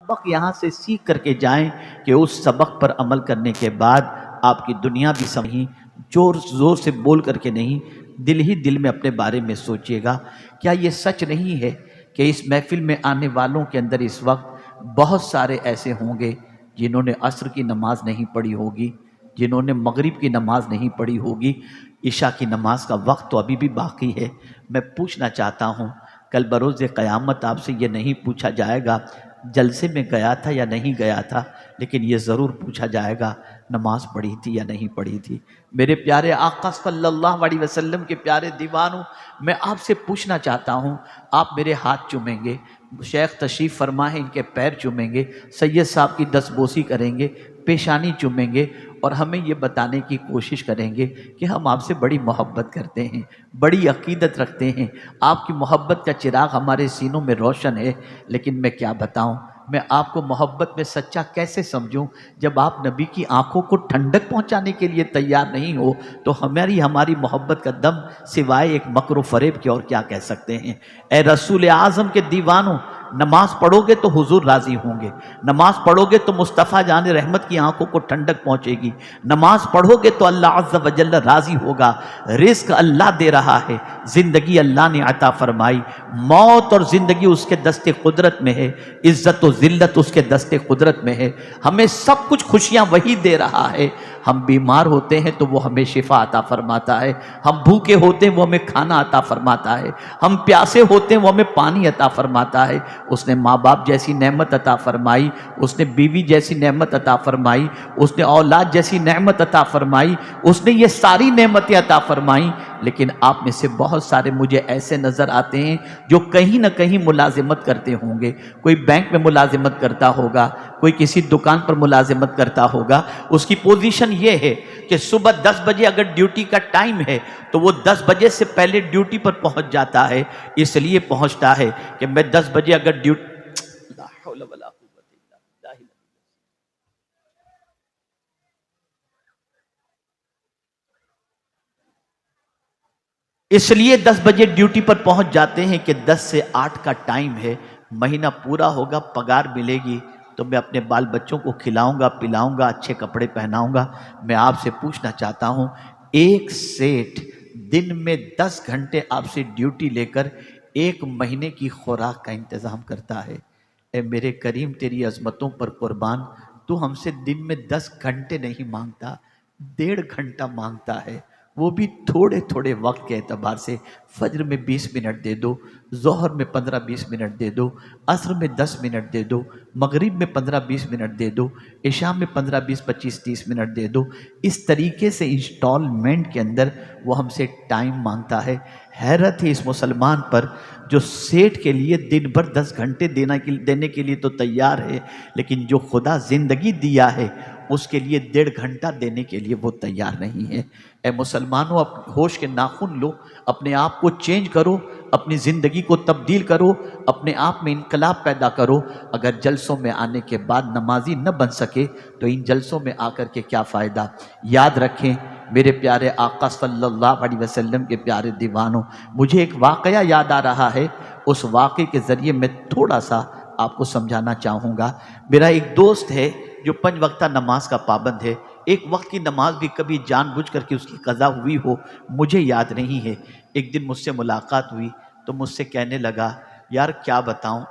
سبق یہاں سے سیکھ کر کے جائیں کہ اس سبق پر عمل کرنے کے بعد آپ کی دنیا بھی سمجھیں، زور زور سے بول کر کے نہیں، دل ہی دل میں اپنے بارے میں سوچئے گا۔ کیا یہ سچ نہیں ہے کہ اس محفل میں آنے والوں کے اندر اس وقت بہت سارے ایسے ہوں گے جنہوں نے عصر کی نماز نہیں پڑھی ہوگی، جنہوں نے مغرب کی نماز نہیں پڑھی ہوگی، عشاء کی نماز کا وقت تو ابھی بھی باقی ہے۔ میں پوچھنا چاہتا ہوں، کل بروز قیامت آپ سے یہ نہیں پوچھا جائے گا جلسے میں گیا تھا یا نہیں گیا تھا، لیکن یہ ضرور پوچھا جائے گا نماز پڑھی تھی یا نہیں پڑھی تھی۔ میرے پیارے آقا صلی اللہ علیہ وسلم کے پیارے دیوانوں، میں آپ سے پوچھنا چاہتا ہوں، آپ میرے ہاتھ چومیں گے، شیخ تشریف فرما ہے ان کے پیر چومیں گے، سید صاحب کی دستبوسی کریں گے، پیشانی چومیں گے، اور ہمیں یہ بتانے کی کوشش کریں گے کہ ہم آپ سے بڑی محبت کرتے ہیں، بڑی عقیدت رکھتے ہیں، آپ کی محبت کا چراغ ہمارے سینوں میں روشن ہے۔ لیکن میں کیا بتاؤں، میں آپ کو محبت میں سچا کیسے سمجھوں جب آپ نبی کی آنکھوں کو ٹھنڈک پہنچانے کے لیے تیار نہیں ہو تو ہماری محبت کا دم سوائے ایک مکر و فریب کے اور کیا کہہ سکتے ہیں۔ اے رسول اعظم کے دیوانوں، نماز پڑھو گے تو حضور راضی ہوں گے، نماز پڑھو گے تو مصطفیٰ جان رحمت کی آنکھوں کو ٹھنڈک پہنچے گی، نماز پڑھو گے تو اللہ عز و جل راضی ہوگا۔ رزق اللہ دے رہا ہے، زندگی اللہ نے عطا فرمائی، موت اور زندگی اس کے دست قدرت میں ہے، عزت و ذلت اس کے دست قدرت میں ہے، ہمیں سب کچھ خوشیاں وہی دے رہا ہے۔ ہم بیمار ہوتے ہیں تو وہ ہمیں شفا عطا فرماتا ہے، ہم بھوکے ہوتے ہیں وہ ہمیں کھانا عطا فرماتا ہے، ہم پیاسے ہوتے ہیں وہ ہمیں پانی عطا فرماتا ہے۔ اس نے ماں باپ جیسی نعمت عطا فرمائی، اس نے بیوی جیسی نعمت عطا فرمائی، اس نے اولاد جیسی نعمت عطا فرمائی، اس نے یہ ساری نعمتیں عطا فرمائیں۔ لیکن آپ میں سے بہت سارے مجھے ایسے نظر آتے ہیں جو کہیں نہ کہیں ملازمت کرتے ہوں گے، کوئی بینک میں ملازمت کرتا ہوگا، کوئی کسی دکان پر ملازمت کرتا ہوگا، اس کی پوزیشن یہ ہے کہ صبح 10 بجے اگر ڈیوٹی کا ٹائم ہے تو وہ 10 بجے سے پہلے ڈیوٹی پر پہنچ جاتا ہے، اس لیے پہنچتا ہے کہ میں 10 بجے اگر ڈیوٹی لا حول ولا قوت الا باللہ، اس لیے 10 بجے ڈیوٹی پر پہنچ جاتے ہیں کہ 10 سے 8 کا ٹائم ہے، مہینہ پورا ہوگا، پگار ملے گی تو میں اپنے بال بچوں کو کھلاؤں گا، پلاؤں گا، اچھے کپڑے پہناؤں گا۔ میں آپ سے پوچھنا چاہتا ہوں، ایک سیٹ دن میں 10 گھنٹے آپ سے ڈیوٹی لے کر 1 مہینے کی خوراک کا انتظام کرتا ہے۔ اے میرے کریم تیری عظمتوں پر قربان، تو ہم سے دن میں 10 گھنٹے نہیں مانگتا، 1.5 گھنٹہ مانگتا ہے، وہ بھی تھوڑے تھوڑے وقت کے اعتبار سے۔ فجر میں 20 منٹ دے دو، ظہر میں 15-20 منٹ دے دو، عصر میں 10 منٹ دے دو، مغرب میں 15-20 منٹ دے دو، عشاء میں 15-20-25-30 منٹ دے دو۔ اس طریقے سے انسٹالمنٹ کے اندر وہ ہم سے ٹائم مانگتا ہے۔ حیرت ہے اس مسلمان پر جو سیٹ کے لیے دن بھر 10 گھنٹے دینے کے لیے تو تیار ہے، لیکن جو خدا زندگی دیا ہے اس کے لیے 1.5 گھنٹہ دینے کے لیے وہ تیار نہیں ہے۔ اے مسلمانوں، ہوش کے ناخن لو، اپنے آپ کو چینج کرو، اپنی زندگی کو تبدیل کرو، اپنے آپ میں انقلاب پیدا کرو۔ اگر جلسوں میں آنے کے بعد نمازی نہ بن سکے تو ان جلسوں میں آ کر کے کیا فائدہ۔ یاد رکھیں میرے پیارے آقا صلی اللہ علیہ وسلم کے پیارے دیوانوں، مجھے ایک واقعہ یاد آ رہا ہے، اس واقعے کے ذریعے میں تھوڑا سا آپ کو سمجھانا چاہوں گا۔ میرا ایک دوست ہے جو 5 وقتہ نماز کا پابند ہے، ایک وقت کی نماز بھی کبھی جان بوجھ کر کے اس کی قضا ہوئی ہو مجھے یاد نہیں ہے۔ ایک دن مجھ سے ملاقات ہوئی تو مجھ سے کہنے لگا، یار کیا بتاؤں،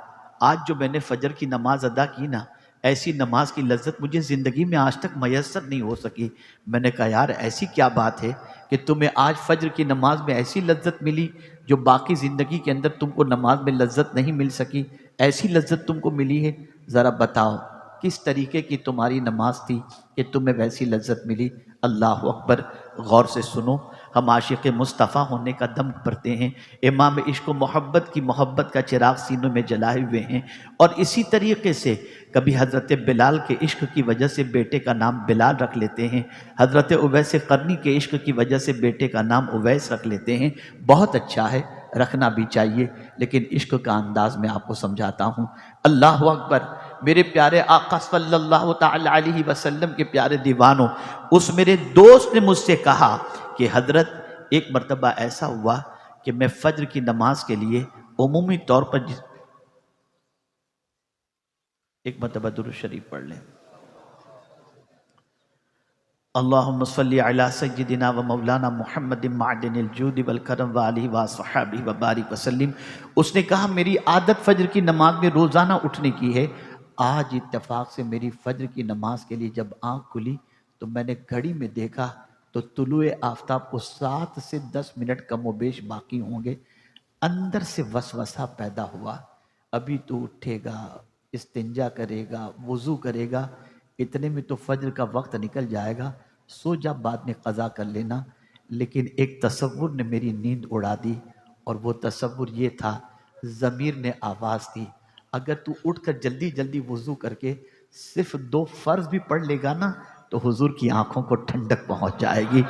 آج جو میں نے فجر کی نماز ادا کی نا، ایسی نماز کی لذت مجھے زندگی میں آج تک میسر نہیں ہو سکی۔ میں نے کہا یار ایسی کیا بات ہے کہ تمہیں آج فجر کی نماز میں ایسی لذت ملی جو باقی زندگی کے اندر تم کو نماز میں لذت نہیں مل سکی، ایسی لذت تم کو ملی ہے، ذرا بتاؤ کس طریقے کی تمہاری نماز تھی کہ تمہیں ویسی لذت ملی۔ اللہ اکبر، غور سے سنو، ہم عاشق مصطفیٰ ہونے کا دم بھرتے ہیں، امام عشق و محبت کی محبت کا چراغ سینوں میں جلائے ہوئے ہیں، اور اسی طریقے سے کبھی حضرت بلال کے عشق کی وجہ سے بیٹے کا نام بلال رکھ لیتے ہیں، حضرت اویس قرنی کے عشق کی وجہ سے بیٹے کا نام اویس رکھ لیتے ہیں۔ بہت اچھا ہے، رکھنا بھی چاہیے، لیکن عشق کا انداز میں آپ کو سمجھاتا ہوں۔ اللہ اکبر، میرے پیارے آقا صلی اللہ تعالی علیہ وسلم کے پیارے دیوانوں، اس میرے دوست نے مجھ سے کہا کہ حضرت ایک مرتبہ ایسا ہوا کہ میں فجر کی نماز کے لیے عمومی طور پر ایک مرتبہ درود شریف پڑھ لیں۔ اللہم صلی علی سیدنا و مولانا محمد معدن الجود والکرم وآلہ وصحبہ وبارک وسلم۔ اس نے کہا میری عادت فجر کی نماز میں روزانہ اٹھنے کی ہے۔ آج اتفاق سے میری فجر کی نماز کے لیے جب آنکھ کھلی تو میں نے گھڑی میں دیکھا تو طلوع آفتاب کو 7 سے 10 منٹ کم و بیش باقی ہوں گے۔ اندر سے وسوسہ پیدا ہوا، ابھی تو اٹھے گا، استنجا کرے گا، وضو کرے گا، اتنے میں تو فجر کا وقت نکل جائے گا، سو جا بعد میں قضا کر لینا۔ لیکن ایک تصور نے میری نیند اڑا دی، اور وہ تصور یہ تھا، ضمیر نے آواز دی، اگر تو اٹھ کر جلدی جلدی وضو کر کے صرف 2 فرض بھی پڑھ لے گا نا تو حضور کی آنکھوں کو ٹھنڈک پہنچ جائے گی۔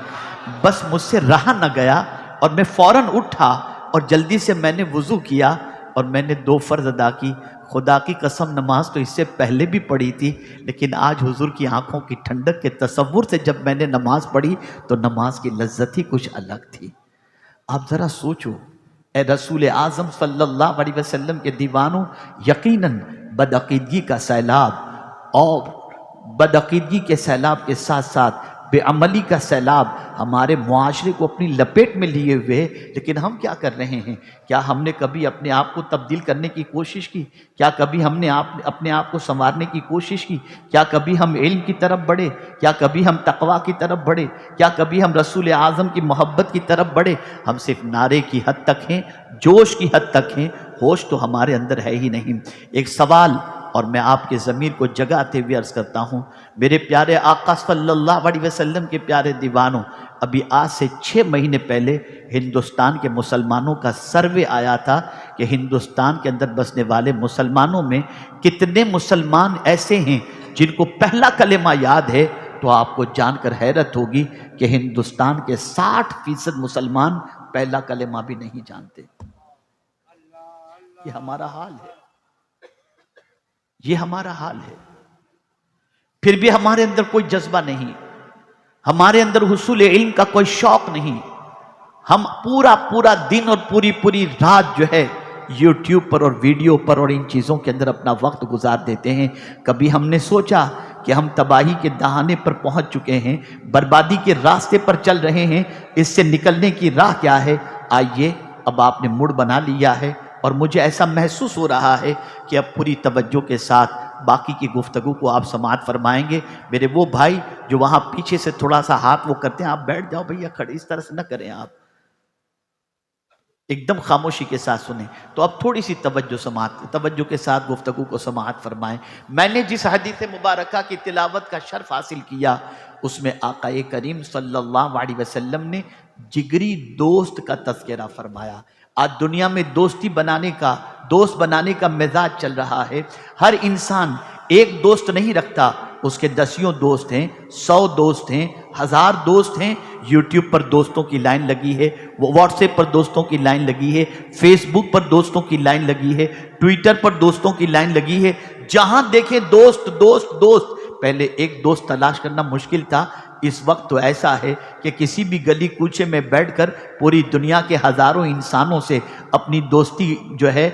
بس مجھ سے رہا نہ گیا اور میں فوراً اٹھا اور جلدی سے میں نے وضو کیا اور میں نے 2 فرض ادا کی۔ خدا کی قسم نماز تو اس سے پہلے بھی پڑھی تھی، لیکن آج حضور کی آنکھوں کی ٹھنڈک کے تصور سے جب میں نے نماز پڑھی تو نماز کی لذت ہی کچھ الگ تھی۔ آپ ذرا سوچو، اے رسول اعظم صلی اللہ علیہ وسلم کے دیوانوں، یقیناً بدعقیدگی کا سیلاب اور بدعقیدگی کے سیلاب کے ساتھ ساتھ بے عملی کا سیلاب ہمارے معاشرے کو اپنی لپیٹ میں لیے ہوئے، لیکن ہم کیا کر رہے ہیں؟ کیا ہم نے کبھی اپنے آپ کو تبدیل کرنے کی کوشش کی؟ کیا کبھی ہم نے اپنے آپ کو سنوارنے کی کوشش کی؟ کیا کبھی ہم علم کی طرف بڑھے؟ کیا کبھی ہم تقویٰ کی طرف بڑھے؟ کیا کبھی ہم رسول اعظم کی محبت کی طرف بڑھے؟ ہم صرف نعرے کی حد تک ہیں، جوش کی حد تک ہیں، ہوش تو ہمارے اندر ہے ہی نہیں۔ ایک سوال اور میں آپ کے ضمیر کو جگاتے ہوئے عرض کرتا ہوں، میرے پیارے آقا صلی اللہ علیہ وسلم کے پیارے دیوانوں، ابھی آج سے 6 مہینے پہلے ہندوستان کے مسلمانوں کا سروے آیا تھا کہ ہندوستان کے اندر بسنے والے مسلمانوں میں کتنے مسلمان ایسے ہیں جن کو پہلا کلمہ یاد ہے، تو آپ کو جان کر حیرت ہوگی کہ ہندوستان کے 60% مسلمان پہلا کلمہ بھی نہیں جانتے۔ یہ ہمارا حال ہے، یہ ہمارا حال ہے۔ پھر بھی ہمارے اندر کوئی جذبہ نہیں، ہمارے اندر حصول علم کا کوئی شوق نہیں۔ ہم پورا دن اور پوری رات جو ہے یوٹیوب پر اور ویڈیو پر اور ان چیزوں کے اندر اپنا وقت گزار دیتے ہیں۔ کبھی ہم نے سوچا کہ ہم تباہی کے دہانے پر پہنچ چکے ہیں، بربادی کے راستے پر چل رہے ہیں، اس سے نکلنے کی راہ کیا ہے؟ آئیے، اب آپ نے موڈ بنا لیا ہے اور مجھے ایسا محسوس ہو رہا ہے کہ اب پوری توجہ کے ساتھ باقی کی گفتگو کو آپ سماعت فرمائیں گے۔ میرے وہ بھائی جو وہاں پیچھے سے تھوڑا سا ہاتھ وہ کرتے ہیں، آپ بیٹھ جاؤ بھیا، کھڑے اس طرح سے نہ کریں، آپ ایک دم خاموشی کے ساتھ سنیں۔ تو اب تھوڑی سی توجہ کے ساتھ گفتگو کو سماعت فرمائیں۔ میں نے جس حدیث مبارکہ کی تلاوت کا شرف حاصل کیا، اس میں آقا کریم صلی اللہ علیہ وسلم نے جگری دوست کا تذکرہ فرمایا۔ آج دنیا میں دوست بنانے کا مزاج چل رہا ہے۔ ہر انسان ایک دوست نہیں رکھتا، اس کے 10 دوست ہیں، 100 دوست ہیں، 1000 دوست ہیں۔ یوٹیوب پر دوستوں کی لائن لگی ہے، واٹس ایپ پر دوستوں کی لائن لگی ہے، فیس بک پر دوستوں کی لائن لگی ہے، ٹویٹر پر دوستوں کی لائن لگی ہے۔ جہاں دیکھیں دوست دوست دوست۔ پہلے ایک دوست تلاش کرنا مشکل تھا، اس وقت تو ایسا ہے کہ کسی بھی گلی کوچے میں بیٹھ کر پوری دنیا کے ہزاروں انسانوں سے اپنی دوستی جو ہے،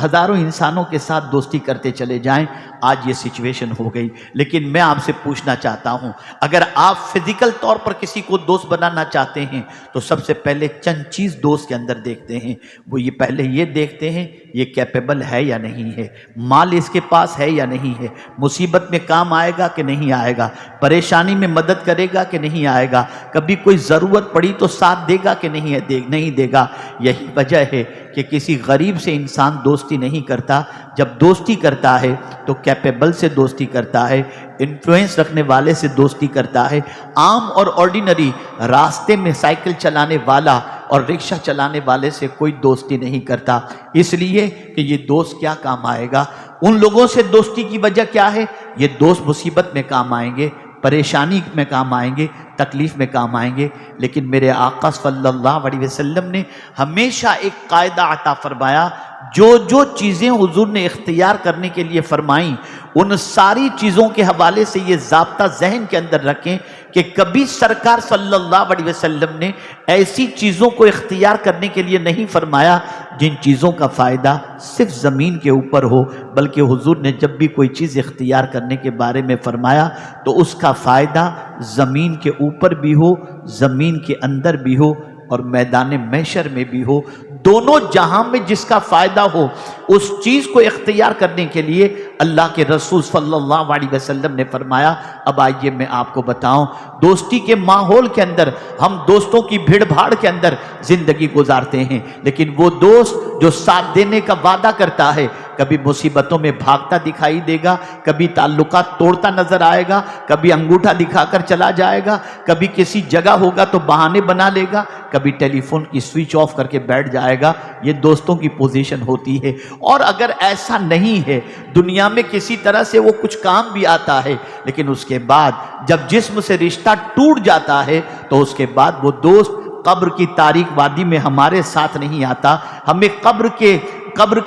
ہزاروں انسانوں کے ساتھ دوستی کرتے چلے جائیں۔ آج یہ سچویشن ہو گئی، لیکن میں آپ سے پوچھنا چاہتا ہوں، اگر آپ فزیکل طور پر کسی کو دوست بنانا چاہتے ہیں تو سب سے پہلے چند چیز دوست کے اندر دیکھتے ہیں۔ وہ یہ پہلے یہ دیکھتے ہیں یہ کیپیبل ہے یا نہیں ہے، مال اس کے پاس ہے یا نہیں ہے، مصیبت میں کام آئے گا کہ نہیں آئے گا، پریشانی میں مدد کرے گا کہ نہیں آئے گا، کبھی کوئی ضرورت پڑی تو ساتھ دے گا کہ نہیں دے گا۔ یہی وجہ ہے کہ کسی غریب سے انسان دوستی نہیں کرتا، جب دوستی کرتا ہے تو کیپیبل سے دوستی کرتا ہے، انفلوئنس رکھنے والے سے دوستی کرتا ہے۔ عام اور آرڈینری راستے میں سائیکل چلانے والا اور رکشہ چلانے والے سے کوئی دوستی نہیں کرتا، اس لیے کہ یہ دوست کیا کام آئے گا۔ ان لوگوں سے دوستی کی وجہ کیا ہے؟ یہ دوست مصیبت میں کام آئیں گے، پریشانی میں کام آئیں گے، تکلیف میں کام آئیں گے۔ لیکن میرے آقا صلی اللہ علیہ وسلم نے ہمیشہ ایک قاعدہ عطا فرمایا، جو جو چیزیں حضور نے اختیار کرنے کے لیے فرمائیں ان ساری چیزوں کے حوالے سے یہ ضابطہ ذہن کے اندر رکھیں کہ کبھی سرکار صلی اللہ علیہ وسلم نے ایسی چیزوں کو اختیار کرنے کے لیے نہیں فرمایا جن چیزوں کا فائدہ صرف زمین کے اوپر ہو، بلکہ حضور نے جب بھی کوئی چیز اختیار کرنے کے بارے میں فرمایا تو اس کا فائدہ زمین کے اوپر بھی ہو، زمین کے اندر بھی ہو اور میدان محشر میں بھی ہو، دونوں جہاں میں جس کا فائدہ ہو اس چیز کو اختیار کرنے کے لیے اللہ کے رسول صلی اللہ علیہ وسلم نے فرمایا۔ اب آئیے میں آپ کو بتاؤں، دوستی کے ماحول کے اندر ہم دوستوں کی بھیڑ بھاڑ کے اندر زندگی گزارتے ہیں، لیکن وہ دوست جو ساتھ دینے کا وعدہ کرتا ہے کبھی مصیبتوں میں بھاگتا دکھائی دے گا، کبھی تعلقات توڑتا نظر آئے گا، کبھی انگوٹھا دکھا کر چلا جائے گا، کبھی کسی جگہ ہوگا تو بہانے بنا لے گا، کبھی ٹیلی فون کی سوئچ آف کر کے بیٹھ جائے گا۔ یہ دوستوں کی پوزیشن ہوتی ہے۔ اور اگر ایسا نہیں ہے، دنیا میں کسی طرح سے وہ کچھ کام بھی آتا ہے، لیکن اس کے بعد جب جسم سے رشتہ ٹوٹ جاتا ہے تو اس کے بعد وہ دوست قبر کی تاریک وادی میں ہمارے ساتھ نہیں آتا، ہمیں قبر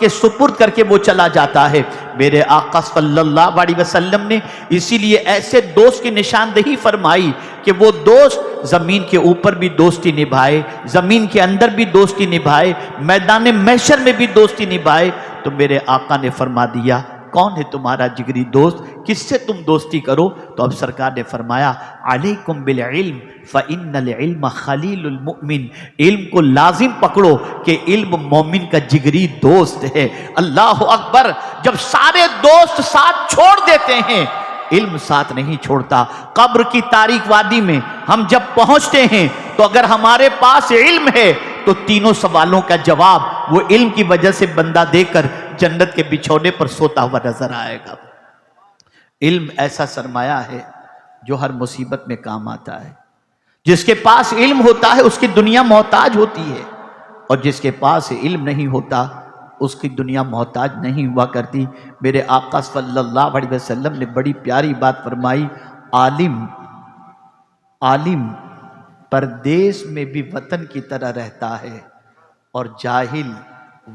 کے سپرد کر کے وہ چلا جاتا ہے۔ میرے آقا صلی اللہ علیہ وسلم نے اسی لیے ایسے دوست کی نشاندہی فرمائی کہ وہ دوست زمین کے اوپر بھی دوستی نبھائے، زمین کے اندر بھی دوستی نبھائے، میدان محشر میں بھی دوستی نبھائے۔ تو میرے آقا نے فرما دیا کون ہے تمہارا جگری دوست، کس سے تم دوستی کرو؟ تو اب سرکار نے فرمایا علیکم بالعلم فإن العلم خلیل المؤمن، علم کو لازم پکڑو کہ علم مومن کا جگری دوست ہے۔ اللہ اکبر! جب سارے دوست ساتھ چھوڑ دیتے ہیں علم ساتھ نہیں چھوڑتا۔ قبر کی تاریک وادی میں ہم جب پہنچتے ہیں تو اگر ہمارے پاس علم ہے تو تینوں سوالوں کا جواب وہ علم کی وجہ سے بندہ دے کر جنت کے بچھونے پر سوتا ہوا نظر آئے گا۔ علم ایسا سرمایہ ہے جو ہر مصیبت میں کام آتا ہے۔ جس کے پاس علم ہوتا ہے اس کی دنیا محتاج ہوتی ہے، اور جس کے پاس علم نہیں ہوتا اس کی دنیا محتاج نہیں ہوا کرتی۔ میرے آقا صلی اللہ علیہ وسلم نے بڑی پیاری بات فرمائی، عالم پردیس میں بھی وطن کی طرح رہتا ہے اور جاہل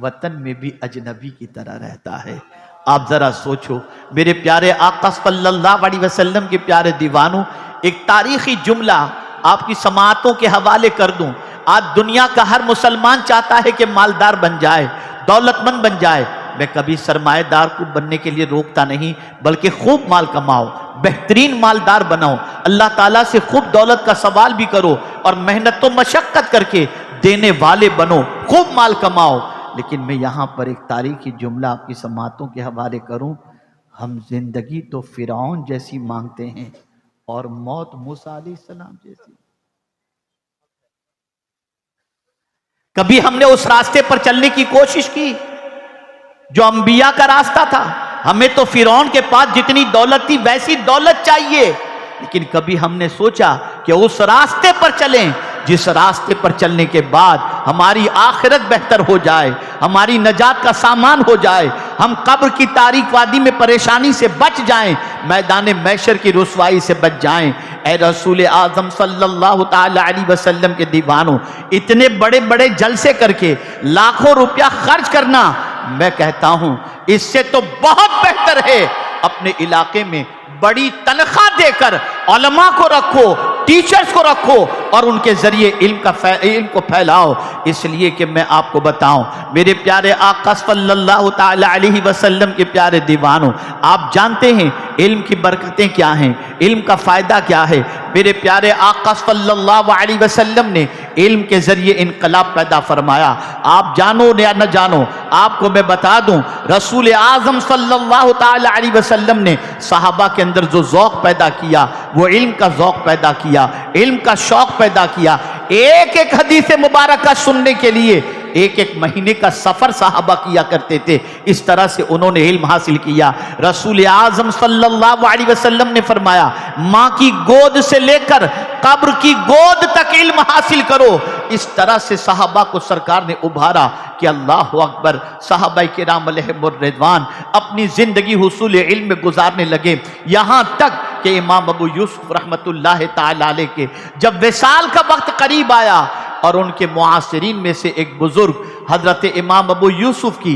وطن میں بھی اجنبی کی طرح رہتا ہے۔ آپ ذرا سوچو میرے پیارے آقا صلی اللہ علیہ وسلم کے پیارے دیوانوں، ایک تاریخی جملہ آپ کی سماعتوں کے حوالے کر دوں۔ آج دنیا کا ہر مسلمان چاہتا ہے کہ مالدار بن جائے، دولت مند بن جائے۔ میں کبھی سرمایہ دار کو بننے کے لیے روکتا نہیں، بلکہ خوب مال کماؤ، بہترین مالدار بناؤ، اللہ تعالیٰ سے خوب دولت کا سوال بھی کرو اور محنت و مشقت کر کے دینے والے بنو، خوب مال کماؤ۔ لیکن میں یہاں پر ایک تاریخی جملہ آپ کی سماعتوں کے حوالے کروں، ہم زندگی تو فرعون جیسی مانگتے ہیں اور موت موسیٰ علیہ السلام جیسی۔ کبھی ہم نے اس راستے پر چلنے کی کوشش کی جو انبیاء کا راستہ تھا؟ ہمیں تو فرعون کے پاس جتنی دولت تھی ویسی دولت چاہیے، لیکن کبھی ہم نے سوچا کہ اس راستے پر چلیں جس راستے پر چلنے کے بعد ہماری آخرت بہتر ہو جائے، ہماری نجات کا سامان ہو جائے، ہم قبر کی تاریک وادی میں پریشانی سے بچ جائیں، میدان محشر کی رسوائی سے بچ جائیں۔ اے رسول اعظم صلی اللہ تعالی علیہ وسلم کے دیوانوں، اتنے بڑے بڑے جلسے کر کے لاکھوں روپیہ خرچ کرنا، میں کہتا ہوں اس سے تو بہت بہتر ہے اپنے علاقے میں بڑی تنخواہ دے کر علماء کو رکھو، ٹیچرز کو رکھو اور ان کے ذریعے علم کو پھیلاؤ۔ اس لیے کہ میں آپ کو بتاؤں میرے پیارے آقا صلی اللہ تعالی علیہ وسلم کے پیارے دیوانوں، آپ جانتے ہیں علم کی برکتیں کیا ہیں، علم کا فائدہ کیا ہے۔ میرے پیارے آقا صلی اللہ علیہ وسلم نے علم کے ذریعے انقلاب پیدا فرمایا۔ آپ جانو یا نہ جانو، آپ کو میں بتا دوں، رسول اعظم صلی اللہ تعالی علیہ وسلم نے صحابہ کے اندر جو ذوق پیدا کیا وہ علم کا ذوق پیدا کیا، علم کا شوق پیدا کیا۔ ایک ایک حدیث مبارکہ سننے کے لیے ایک ایک مہینے کا سفر صحابہ کیا کرتے تھے، اس طرح سے انہوں نے علم حاصل کیا۔ رسول اعظم صلی اللہ علیہ وسلم نے فرمایا ماں کی گود سے لے کر قبر کی گود تک علم حاصل کرو۔ اس طرح سے صحابہ کو سرکار نے ابھارا کہ اللہ اکبر، صحابہ کرام علیہم الرضوان اپنی زندگی حصول علم میں گزارنے لگے، یہاں تک کہ امام ابو یوسف رحمت اللہ تعالی علیہ کے جب وصال کا وقت قریب آیا اور ان کے معاصرین میں سے ایک بزرگ حضرت امام ابو یوسف کی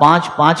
5-5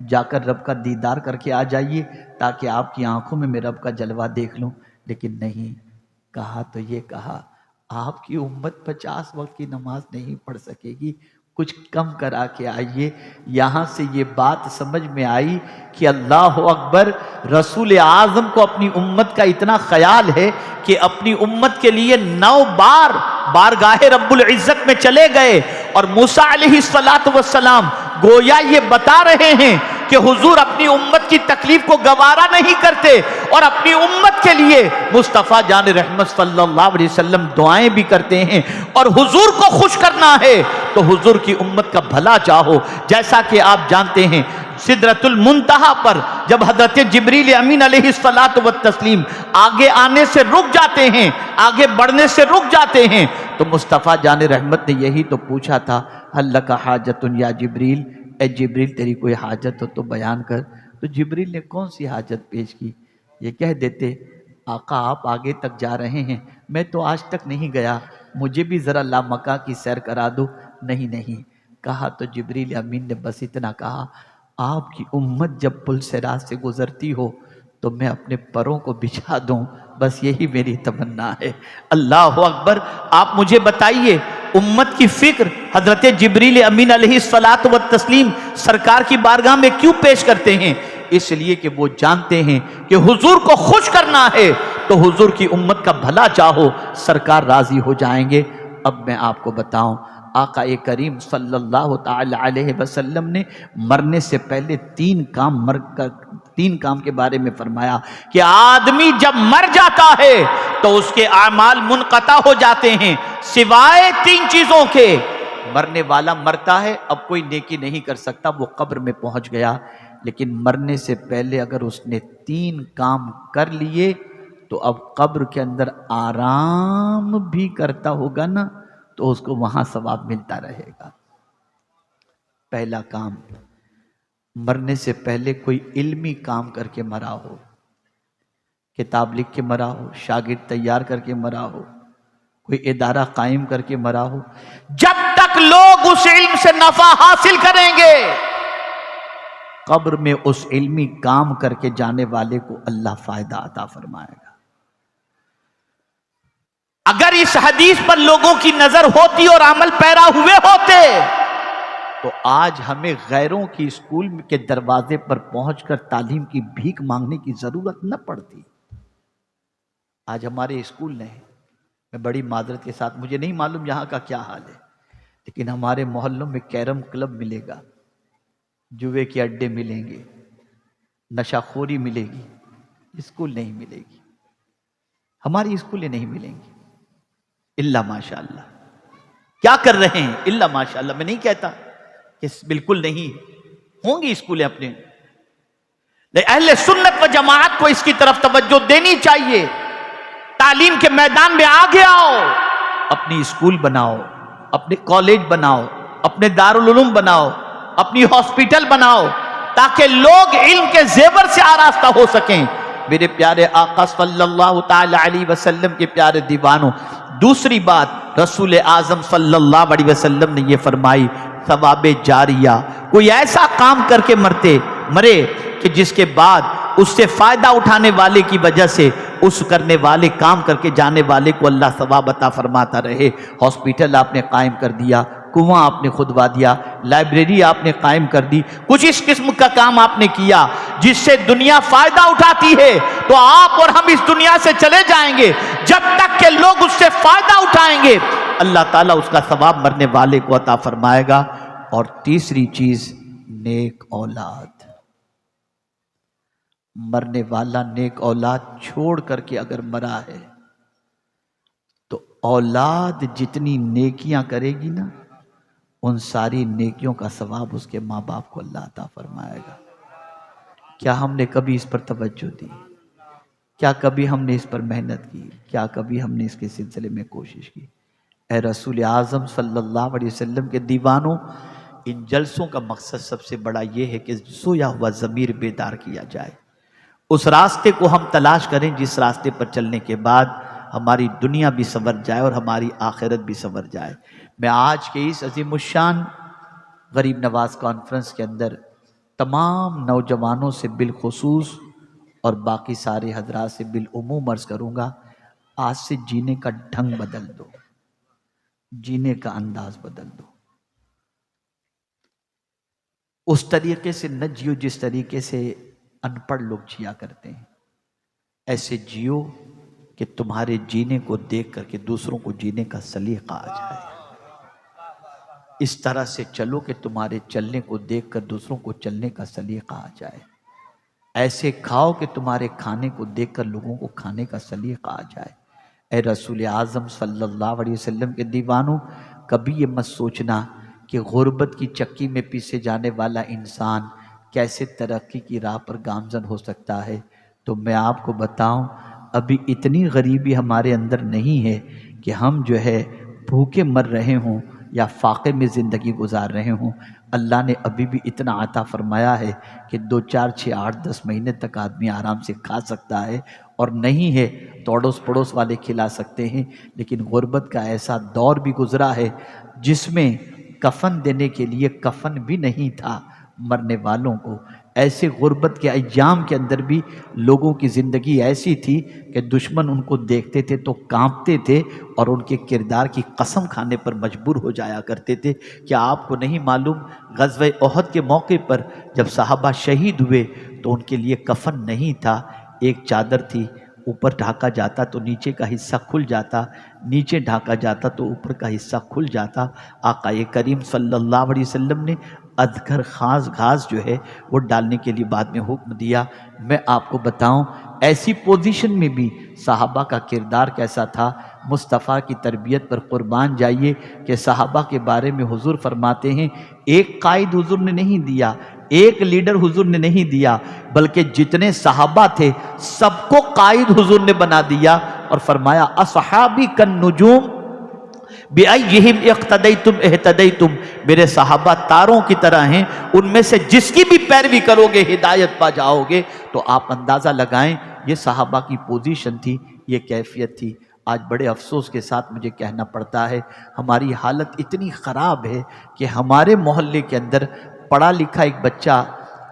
جا کر رب کا دیدار کر کے آ جائیے تاکہ آپ کی آنکھوں میں رب کا جلوہ دیکھ لوں. لیکن نہیں، کہا تو یہ کہا آپ کی امت 50 وقت کی نماز نہیں پڑھ سکے گی، کچھ کم کرا کے آئیے. یہاں سے یہ بات سمجھ میں آئی کہ اللہ اکبر، رسول اعظم کو اپنی امت کا اتنا خیال ہے کہ اپنی امت کے لیے 9 بار بارگاہ رب العزت میں چلے گئے. اور موسیٰ علیہ السلام گویا یہ بتا رہے ہیں کہ حضور اپنی امت کی تکلیف کو گوارا نہیں کرتے اور اپنی امت کے لیے مصطفیٰ جان رحمت صلی اللہ علیہ وسلم دعائیں بھی کرتے ہیں. اور حضور کو خوش کرنا ہے تو حضور کی امت کا بھلا چاہو. جیسا کہ آپ جانتے ہیں سدرۃ المنتہا پر جب حضرت جبریل امین علیہ السلام آگے آنے سے رک جاتے ہیں، آگے بڑھنے سے رک جاتے ہیں، تو مصطفیٰ جان رحمت نے یہی تو پوچھا تھا، ہل لک حاجۃ یا جبریل، اے جبریل تیری کوئی حاجت ہو تو بیان کر. تو جبریل نے کون سی حاجت پیش کی؟ یہ کہہ دیتے آقا آپ آگے تک جا رہے ہیں، میں تو آج تک نہیں گیا، مجھے بھی ذرا لامکہ کی سیر کرا دو. نہیں. کہا تو جبریل امین نے بس اتنا کہا، آپ کی امت جب پل صراط سے گزرتی ہو تو میں اپنے پروں کو بچھا دوں، بس یہی میری تمنا ہے. اللہ اکبر. آپ مجھے بتائیے امت کی فکر حضرت جبریل امین علیہ السلام سرکار کی بارگاہ میں کیوں پیش کرتے ہیں؟ اس لیے کہ وہ جانتے ہیں کہ حضور کو خوش کرنا ہے تو حضور کی امت کا بھلا چاہو، سرکار راضی ہو جائیں گے. اب میں آپ کو بتاؤں، آقا کریم صلی اللہ تعالی علیہ وسلم نے مرنے سے پہلے 3 کام کے بارے میں فرمایا کہ آدمی جب مر جاتا ہے تو اس کے اعمال منقطع ہو جاتے ہیں سوائے 3 چیزوں کے. مرنے والا مرتا ہے، اب کوئی نیکی نہیں کر سکتا، وہ قبر میں پہنچ گیا. لیکن مرنے سے پہلے اگر اس نے 3 کام کر لیے تو اب قبر کے اندر آرام بھی کرتا ہوگا نا تو اس کو وہاں ثواب ملتا رہے گا. پہلا کام، مرنے سے پہلے کوئی علمی کام کر کے مرا ہو، کتاب لکھ کے مرا ہو، شاگرد تیار کر کے مرا ہو، کوئی ادارہ قائم کر کے مرا ہو. جب تک لوگ اس علم سے نفع حاصل کریں گے قبر میں اس علمی کام کر کے جانے والے کو اللہ فائدہ عطا فرمائے گا. اگر اس حدیث پر لوگوں کی نظر ہوتی اور عمل پیرا ہوئے ہوتے تو آج ہمیں غیروں کی اسکول کے دروازے پر پہنچ کر تعلیم کی بھیک مانگنے کی ضرورت نہ پڑتی. آج ہمارے اسکول نہیں، میں بڑی معذرت کے ساتھ، مجھے نہیں معلوم یہاں کا کیا حال ہے، لیکن ہمارے محلوں میں کیرم کلب ملے گا، جوے کے اڈے ملیں گے، نشہ خوری ملے گی، اسکول نہیں ملے گی. ہماری اسکولیں نہیں ملیں گی الا ماشاءاللہ. کیا کر رہے ہیں؟ الا ماشاءاللہ. میں نہیں کہتا کہ بالکل نہیں ہوں گی اسکولیں اپنے، لیکن اہل سنت و جماعت کو اس کی طرف توجہ دینی چاہیے. تعلیم کے میدان میں آگے آؤ، اپنی اسکول بناؤ، اپنے کالج بناؤ، اپنے دارالعلوم بناؤ، اپنی ہاسپٹل بناؤ تاکہ لوگ علم کے زیور سے آراستہ ہو سکیں. میرے پیارے آقا صلی اللہ تعالی علیہ وسلم کے پیارے دیوانوں، دوسری بات رسول اعظم صلی اللہ علیہ وسلم نے یہ فرمائی، ثواب جاریہ. کوئی ایسا کام کر کے مرے کہ جس کے بعد اس سے فائدہ اٹھانے والے کی وجہ سے اس کرنے والے کام کر کے جانے والے کو اللہ ثواب عطا فرماتا رہے. ہاسپٹل آپ نے قائم کر دیا، کنواں آپ نے کھدوا دیا، لائبریری آپ نے قائم کر دی، کچھ اس قسم کا کام آپ نے کیا جس سے دنیا فائدہ اٹھاتی ہے تو آپ اور ہم اس دنیا سے چلے جائیں گے. جب تک کہ لوگ اس سے فائدہ اٹھائیں گے اللہ تعالیٰ اس کا ثواب مرنے والے کو عطا فرمائے گا. اور تیسری چیز، نیک اولاد. مرنے والا نیک اولاد چھوڑ کر کے اگر مرا ہے تو اولاد جتنی نیکیاں کرے گی نا ان ساری نیکیوں کا ثواب اس کے ماں باپ کو اللہ عطا فرمائے گا. کیا ہم نے کبھی اس پر توجہ دی؟ کیا کبھی ہم نے اس پر محنت کی؟ کیا کبھی ہم نے اس کے سلسلے میں کوشش کی؟ اے رسول اعظم صلی اللہ علیہ وسلم کے دیوانوں، ان جلسوں کا مقصد سب سے بڑا یہ ہے کہ سویا ہوا ضمیر بیدار کیا جائے، اس راستے کو ہم تلاش کریں جس راستے پر چلنے کے بعد ہماری دنیا بھی سنور جائے اور ہماری آخرت بھی سنور جائے. میں آج کے اس عظیم الشان غریب نواز کانفرنس کے اندر تمام نوجوانوں سے بالخصوص اور باقی سارے حضرات سے بالعموم عرض کروں گا، آج سے جینے کا ڈھنگ بدل دو، جینے کا انداز بدل دو۔ اس طریقے سے نہ جیو جس طریقے سے ان پڑھ لوگ جیا کرتے ہیں، ایسے جیو کہ تمہارے جینے کو دیکھ کر کے دوسروں کو جینے کا سلیقہ آ جائے۔ اس طرح سے چلو کہ تمہارے چلنے کو دیکھ کر دوسروں کو چلنے کا سلیقہ آ جائے۔ ایسے کھاؤ کہ تمہارے کھانے کو دیکھ کر لوگوں کو کھانے کا سلیقہ آ جائے۔ اے رسول اعظم صلی اللہ علیہ وسلم کے دیوانوں، کبھی یہ مت سوچنا کہ غربت کی چکی میں پیسے جانے والا انسان کیسے ترقی کی راہ پر گامزن ہو سکتا ہے۔ تو میں آپ کو بتاؤں، ابھی اتنی غریبی ہمارے اندر نہیں ہے کہ ہم جو ہے بھوکے مر رہے ہوں یا فاقے میں زندگی گزار رہے ہوں۔ اللہ نے ابھی بھی اتنا عطا فرمایا ہے کہ 2 4 6 8 10 مہینے تک آدمی آرام سے کھا سکتا ہے، اور نہیں ہے تو اڑوس پڑوس والے کھلا سکتے ہیں۔ لیکن غربت کا ایسا دور بھی گزرا ہے جس میں کفن دینے کے لیے کفن بھی نہیں تھا مرنے والوں کو۔ ایسے غربت کے ایام کے اندر بھی لوگوں کی زندگی ایسی تھی کہ دشمن ان کو دیکھتے تھے تو کانپتے تھے اور ان کے کردار کی قسم کھانے پر مجبور ہو جایا کرتے تھے۔ کیا آپ کو نہیں معلوم غزوہ احد کے موقع پر جب صحابہ شہید ہوئے تو ان کے لیے کفن نہیں تھا، ایک چادر تھی، اوپر ڈھانکا جاتا تو نیچے کا حصہ کھل جاتا، نیچے ڈھانکا جاتا تو اوپر کا حصہ کھل جاتا۔ آقا کریم صلی اللہ علیہ وسلم نے اذکر خاص گھاس جو ہے وہ ڈالنے کے لیے بعد میں حکم دیا۔ میں آپ کو بتاؤں ایسی پوزیشن میں بھی صحابہ کا کردار کیسا تھا۔ مصطفیٰ کی تربیت پر قربان جائیے کہ صحابہ کے بارے میں حضور فرماتے ہیں، ایک قائد حضور نے نہیں دیا، ایک لیڈر حضور نے نہیں دیا، بلکہ جتنے صحابہ تھے سب کو قائد حضور نے بنا دیا اور فرمایا اصحابی کالنجوم بِأَيِّهِمْ اقتدیتم اہتدیتم، میرے صحابہ تاروں کی طرح ہیں، ان میں سے جس کی بھی پیروی کرو گے ہدایت پا جاؤ گے۔ تو آپ اندازہ لگائیں یہ صحابہ کی پوزیشن تھی، یہ کیفیت تھی۔ آج بڑے افسوس کے ساتھ مجھے کہنا پڑتا ہے ہماری حالت اتنی خراب ہے کہ ہمارے محلے کے اندر پڑھا لکھا ایک بچہ،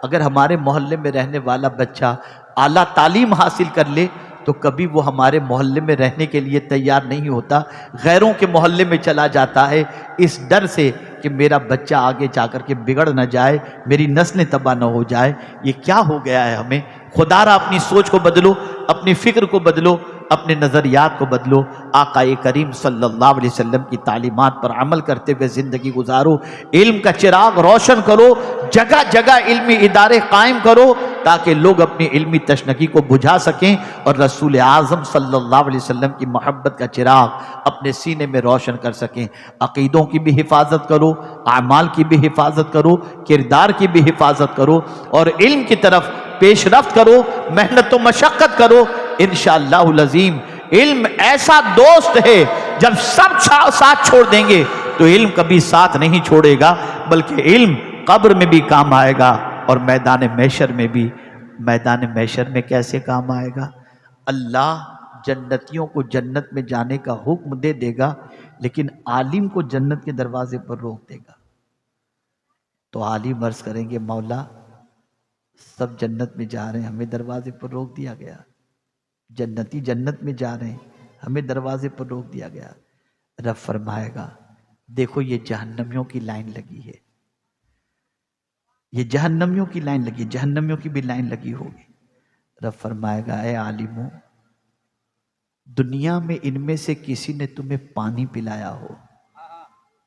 اگر ہمارے محلے میں رہنے والا بچہ اعلیٰ تعلیم حاصل کر لے تو کبھی وہ ہمارے محلے میں رہنے کے لیے تیار نہیں ہوتا، غیروں کے محلے میں چلا جاتا ہے، اس ڈر سے کہ میرا بچہ آگے جا کر کے بگڑ نہ جائے، میری نسلیں تباہ نہ ہو جائے۔ یہ کیا ہو گیا ہے ہمیں؟ خدا را اپنی سوچ کو بدلو، اپنی فکر کو بدلو، اپنے نظریات کو بدلو، آقا کریم صلی اللہ علیہ وسلم کی تعلیمات پر عمل کرتے ہوئے زندگی گزارو، علم کا چراغ روشن کرو، جگہ جگہ علمی ادارے قائم کرو تاکہ لوگ اپنی علمی تشنگی کو بجھا سکیں اور رسول اعظم صلی اللہ علیہ وسلم کی محبت کا چراغ اپنے سینے میں روشن کر سکیں۔ عقیدوں کی بھی حفاظت کرو، اعمال کی بھی حفاظت کرو، کردار کی بھی حفاظت کرو، اور علم کی طرف پیش رفت کرو، محنت و مشقت کرو۔ انشاءاللہ العظیم علم ایسا دوست ہے جب سب ساتھ چھوڑ دیں گے تو علم کبھی ساتھ نہیں چھوڑے گا، بلکہ علم قبر میں بھی کام آئے گا اور میدان محشر میں بھی۔ میدان محشر میں کیسے کام آئے گا؟ اللہ جنتیوں کو جنت میں جانے کا حکم دے دے گا، لیکن عالم کو جنت کے دروازے پر روک دے گا۔ تو عالم عرض کریں گے مولا سب جنت میں جا رہے ہیں، ہمیں دروازے پر روک دیا گیا، جنتی جنت میں جا رہے ہیں، ہمیں دروازے پر روک دیا گیا۔ رب فرمائے گا دیکھو یہ جہنمیوں کی لائن لگی ہے، یہ جہنمیوں کی لائن لگی، جہنمیوں کی بھی لائن لگی ہوگی۔ رب فرمائے گا اے عالموں، دنیا میں ان میں سے کسی نے تمہیں پانی پلایا ہو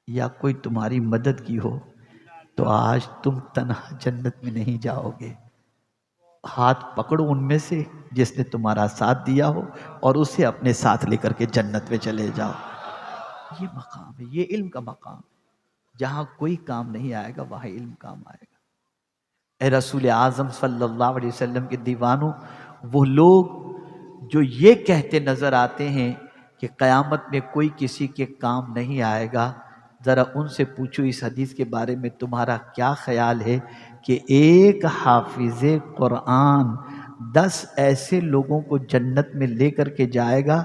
یا کوئی تمہاری مدد کی ہو تو آج تم تنہا جنت میں نہیں جاؤ گے، ہاتھ پکڑو ان میں سے جس نے تمہارا ساتھ دیا ہو اور اسے اپنے ساتھ لے کر کے جنت میں چلے جاؤ۔ یہ مقام ہے، یہ علم کا مقام، جہاں کوئی کام نہیں آئے گا وہاں علم کام آئے گا۔ اے رسول اعظم صلی اللہ علیہ وسلم کے دیوانوں، وہ لوگ جو یہ کہتے نظر آتے ہیں کہ قیامت میں کوئی کسی کے کام نہیں آئے گا، ذرا ان سے پوچھو اس حدیث کے بارے میں تمہارا کیا خیال ہے کہ ایک حافظ قرآن 10 ایسے لوگوں کو جنت میں لے کر کے جائے گا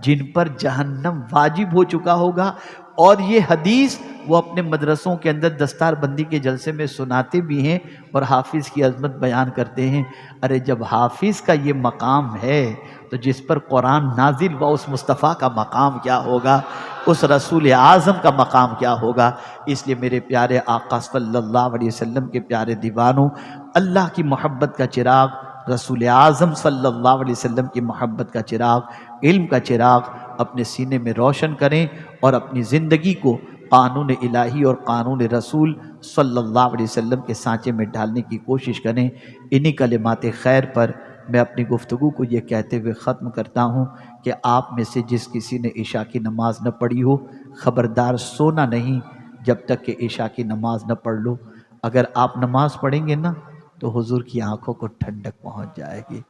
جن پر جہنم واجب ہو چکا ہوگا، اور یہ حدیث وہ اپنے مدرسوں کے اندر دستار بندی کے جلسے میں سناتے بھی ہیں اور حافظ کی عظمت بیان کرتے ہیں۔ ارے جب حافظ کا یہ مقام ہے تو جس پر قرآن نازل ہوا اس مصطفیٰ کا مقام کیا ہوگا، اس رسول اعظم کا مقام کیا ہوگا۔ اس لیے میرے پیارے آقا صلی اللہ علیہ وسلم کے پیارے دیوانوں، اللہ کی محبت کا چراغ، رسول اعظم صلی اللہ علیہ وسلم کی محبت کا چراغ، علم کا چراغ اپنے سینے میں روشن کریں اور اپنی زندگی کو قانون الہی اور قانون رسول صلی اللہ علیہ وسلم کے سانچے میں ڈالنے کی کوشش کریں۔ انہی کلمات خیر پر میں اپنی گفتگو کو یہ کہتے ہوئے ختم کرتا ہوں کہ آپ میں سے جس کسی نے عشاء کی نماز نہ پڑھی ہو، خبردار سونا نہیں جب تک کہ عشاء کی نماز نہ پڑھ لو۔ اگر آپ نماز پڑھیں گے نا تو حضور کی آنکھوں کو ٹھنڈک پہنچ جائے گی،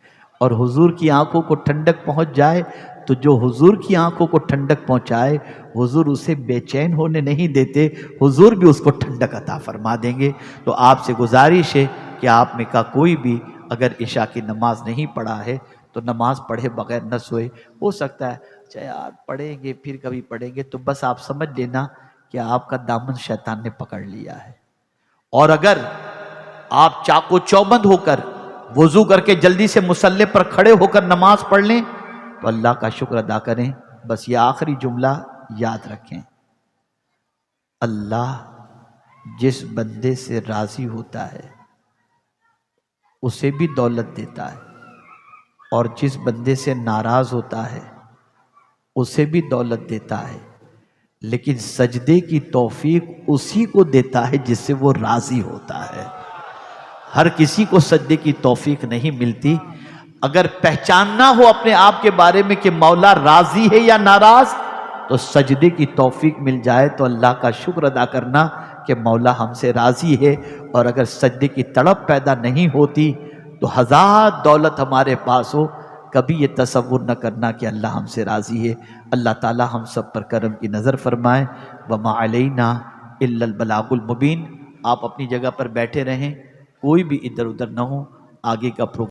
اور حضور کی آنکھوں کو ٹھنڈک پہنچ جائے تو جو حضور کی آنکھوں کو ٹھنڈک پہنچائے حضور اسے بے چین ہونے نہیں دیتے، حضور بھی اس کو ٹھنڈک عطا فرما دیں گے۔ تو آپ سے گزارش ہے کہ آپ میں کا کوئی بھی اگر عشاء کی نماز نہیں پڑھا ہے تو نماز پڑھے بغیر نہ سوئے۔ ہو سکتا ہے اچھا یار پڑھیں گے پھر کبھی پڑھیں گے، تو بس آپ سمجھ لینا کہ آپ کا دامن شیطان نے پکڑ لیا ہے۔ اور اگر آپ چاق و چوبند ہو کر وضو کر کے جلدی سے مصلی پر کھڑے ہو کر نماز پڑھ لیں تو اللہ کا شکر ادا کریں۔ بس یہ آخری جملہ یاد رکھیں، اللہ جس بندے سے راضی ہوتا ہے اسے بھی دولت دیتا ہے، اور جس بندے سے ناراض ہوتا ہے اسے بھی دولت دیتا ہے، لیکن سجدے کی توفیق اسی کو دیتا ہے جس سے وہ راضی ہوتا ہے۔ ہر کسی کو سجدے کی توفیق نہیں ملتی۔ اگر پہچاننا ہو اپنے آپ کے بارے میں کہ مولا راضی ہے یا ناراض، تو سجدے کی توفیق مل جائے تو اللہ کا شکر ادا کرنا کہ مولا ہم سے راضی ہے۔ اور اگر سجدے کی تڑپ پیدا نہیں ہوتی تو ہزار دولت ہمارے پاس ہو، کبھی یہ تصور نہ کرنا کہ اللہ ہم سے راضی ہے۔ اللہ تعالی ہم سب پر کرم کی نظر فرمائے۔ وما علینا الا البلاغ المبین۔ آپ اپنی جگہ پر بیٹھے رہیں، کوئی بھی ادھر ادھر نہ ہو، آگے کا پروگرام